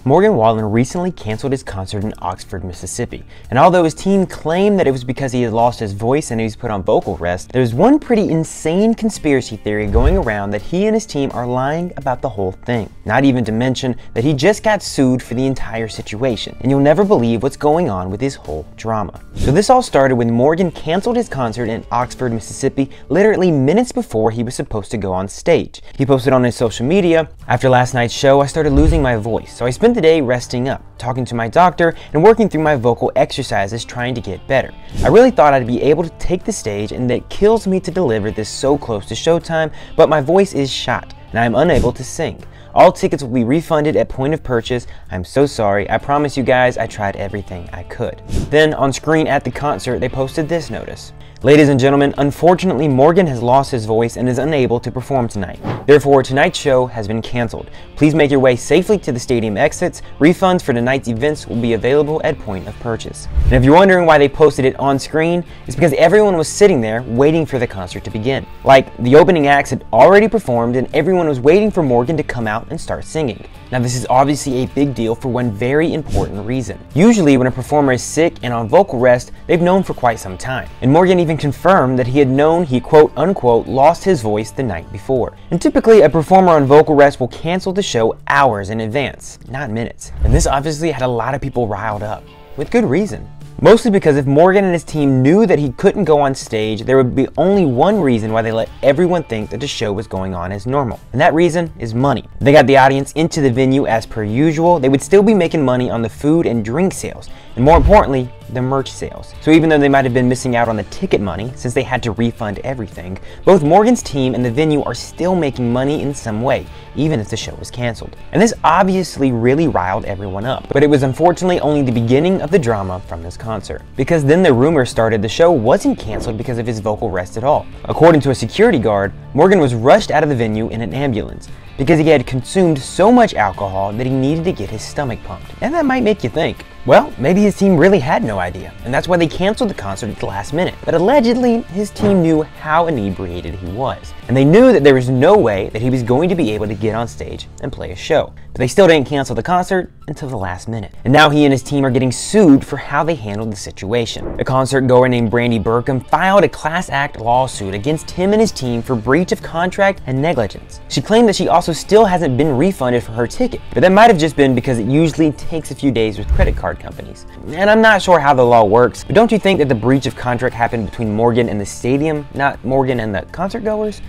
Morgan Wallen recently canceled his concert in Oxford, Mississippi. And although his team claimed that it was because he had lost his voice and he was put on vocal rest, there's one pretty insane conspiracy theory going around that he and his team are lying about the whole thing. Not even to mention that he just got sued for the entire situation, and you'll never believe what's going on with his whole drama. So this all started when Morgan canceled his concert in Oxford, Mississippi, literally minutes before he was supposed to go on stage. He posted on his social media, "After last night's show, I started losing my voice, so I spent the day resting up, talking to my doctor, and working through my vocal exercises trying to get better. I really thought I'd be able to take the stage, and that kills me to deliver this so close to showtime, but my voice is shot, and I am unable to sing. All tickets will be refunded at point of purchase. I'm so sorry. I promise you guys I tried everything I could." Then on screen at the concert, they posted this notice. "Ladies and gentlemen, unfortunately Morgan has lost his voice and is unable to perform tonight. Therefore, tonight's show has been canceled. Please make your way safely to the stadium exits. Refunds for tonight's events will be available at point of purchase." And if you're wondering why they posted it on screen, it's because everyone was sitting there waiting for the concert to begin. Like, the opening acts had already performed and everyone was waiting for Morgan to come out and start singing. Now, this is obviously a big deal for one very important reason. Usually when a performer is sick and on vocal rest, they've known for quite some time. And Morgan even confirmed that he had known he quote unquote lost his voice the night before. And typically a performer on vocal rest will cancel the show hours in advance, not minutes. And this obviously had a lot of people riled up, with good reason. Mostly because if Morgan and his team knew that he couldn't go on stage, there would be only one reason why they let everyone think that the show was going on as normal. And that reason is money. If they got the audience into the venue as per usual, they would still be making money on the food and drink sales, and more importantly, the merch sales. So even though they might have been missing out on the ticket money, since they had to refund everything, both Morgan's team and the venue are still making money in some way, even if the show was canceled. And this obviously really riled everyone up, but it was unfortunately only the beginning of the drama from this concert. Because then the rumor started the show wasn't canceled because of his vocal rest at all. According to a security guard, Morgan was rushed out of the venue in an ambulance because he had consumed so much alcohol that he needed to get his stomach pumped. And that might make you think, well, maybe his team really had no idea, and that's why they canceled the concert at the last minute. But allegedly, his team knew how inebriated he was, and they knew that there was no way that he was going to be able to get on stage and play a show. But they still didn't cancel the concert until the last minute. And now he and his team are getting sued for how they handled the situation. A concert goer named Brandy Burkham filed a class act lawsuit against him and his team for breach of contract and negligence. She claimed that she also still hasn't been refunded for her ticket, but that might have just been because it usually takes a few days with credit card companies. And I'm not sure how the law works, but don't you think that the breach of contract happened between Morgan and the stadium, not Morgan and the concert goers?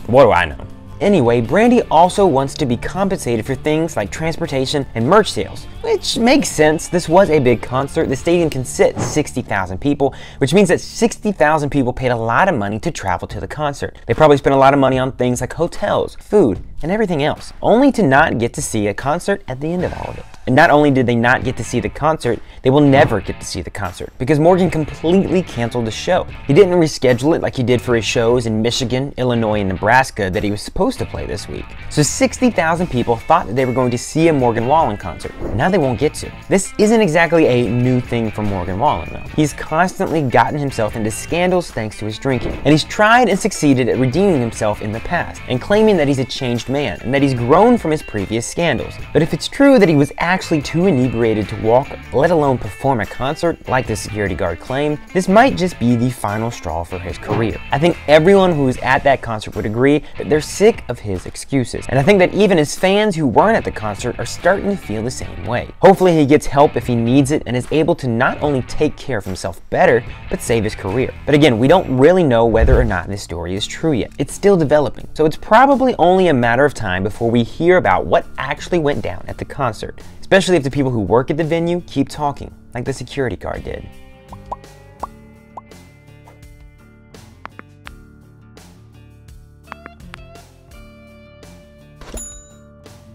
What do I know? Anyway, Brandy also wants to be compensated for things like transportation and merch sales, which makes sense. This was a big concert. The stadium can sit 60,000 people, which means that 60,000 people paid a lot of money to travel to the concert. They probably spent a lot of money on things like hotels, food, and everything else, only to not get to see a concert at the end of all of it. And not only did they not get to see the concert, they will never get to see the concert because Morgan completely canceled the show. He didn't reschedule it like he did for his shows in Michigan, Illinois, and Nebraska that he was supposed to play this week. So 60,000 people thought that they were going to see a Morgan Wallen concert. Now they won't get to. This isn't exactly a new thing for Morgan Wallen though. He's constantly gotten himself into scandals thanks to his drinking. And he's tried and succeeded at redeeming himself in the past and claiming that he's a changed man and that he's grown from his previous scandals. But if it's true that he was actually too inebriated to walk, let alone perform a concert like the security guard claimed, this might just be the final straw for his career. I think everyone who was at that concert would agree that they're sick of his excuses. And I think that even his fans who weren't at the concert are starting to feel the same way. Hopefully he gets help if he needs it and is able to not only take care of himself better, but save his career. But again, we don't really know whether or not this story is true yet. It's still developing. So it's probably only a matter of time before we hear about what actually went down at the concert, especially if the people who work at the venue keep talking like the security guard did.